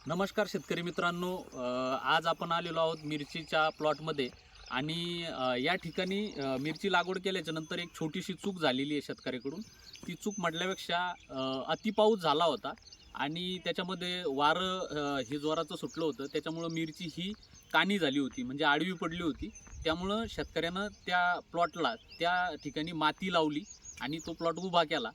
नमस्कार शेतकरी मित्रांनो, आज आपण आलेलो आहोत मिरचीच्या प्लॉटमध्ये आणि या ठिकाणी मिरची लागवड केल्याच्या नंतर एक छोटीशी चूक झालेली आहे शेतकऱ्याकडून. ती चूक म्हटल्यापेक्षा अति पाऊस झाला होता आणि त्याच्यामध्ये वारं हे जोराचं सुटलं होतं. त्याच्यामुळं मिरची ही काणी झाली होती, म्हणजे आडवी पडली होती. त्यामुळं शेतकऱ्यानं त्या प्लॉटला त्या ठिकाणी माती लावली आणि तो प्लॉट उभा केला.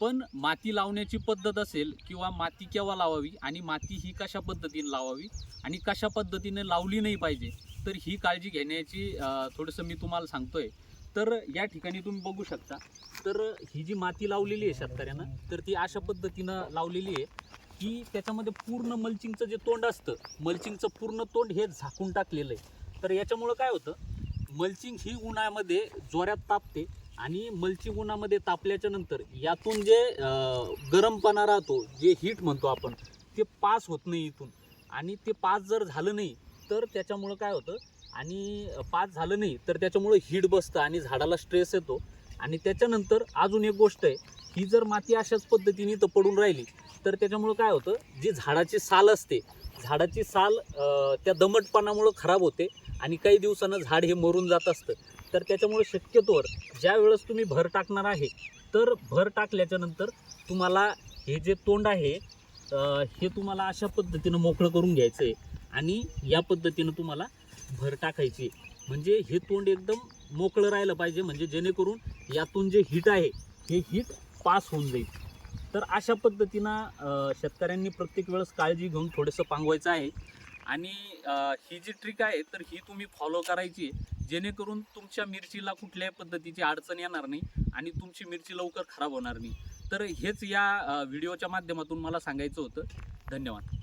पण माती लावण्याची पद्धत असेल किंवा माती केव्हा लावावी आणि माती ही कशा पद्धतीने लावावी आणि कशा पद्धतीने लावली नाही पाहिजे, तर ही काळजी घेण्याची थोडंसं मी तुम्हाला सांगतोय. तर या ठिकाणी तुम्ही बघू शकता, तर ही जी माती लावलेली आहे शेतकऱ्यानं, तर ती अशा पद्धतीनं लावलेली आहे की त्याच्यामध्ये पूर्ण मल्चिंगचं जे तोंड असतं, मल्चिंगचं पूर्ण तोंड हे झाकून टाकलेलं आहे. तर याच्यामुळं काय होतं, मल्चिंग ही उन्हामध्ये जोरात तापते आणि मल्चिंग उन्हामध्ये तापल्याच्या नंतर यातून जे गरमपणा राहतो, जे हीट म्हणतो आपण, ते पास होत नाही इथून. आणि ते पास जर झालं नाही तर त्याच्यामुळं काय होतं, आणि पास झालं नाही तर त्याच्यामुळं हीट बसतं आणि झाडाला स्ट्रेस येतो. आणि त्याच्यानंतर अजून एक गोष्ट आहे, ही जर माती अशाच पद्धतीने इथं पडून राहिली तर त्याच्यामुळं काय होतं, जी झाडाची साल असते, झाडाची साल त्या दमटपणामुळं खराब होते आणि काही दिवसानं झाड हे मरून जात असतं. तर त्याच्यामुळे शक्यतोवर ज्या वेळेस तुम्ही भर टाकणार आहे, तर भर टाकल्याच्या नंतर तुम्हाला हे जे तोंड आहे हे तुम्हाला अशा पद्धतीनं मोकळं करून घ्यायचं आहे आणि या पद्धतीनं तुम्हाला भर टाकायची. म्हणजे हे तोंड एकदम मोकळं राहिलं पाहिजे, म्हणजे जेणेकरून यातून जे हीट आहे हे हीट पास होऊन जाईल. तर अशा पद्धतीनं शेतकऱ्यांनी प्रत्येक वेळेस काळजी घेऊन थोडंसं पांगवायचं आहे. आणि ही जी ट्रिक आहे तर ही तुम्ही फॉलो करायची, जेणेकरून तुमच्या मिरचीला कुठल्याही पद्धतीची अडचण येणार नाही आणि तुमची मिरची लवकर खराब होणार नाही. तर हेच या व्हिडिओच्या माध्यमातून मला सांगायचं होतं. धन्यवाद.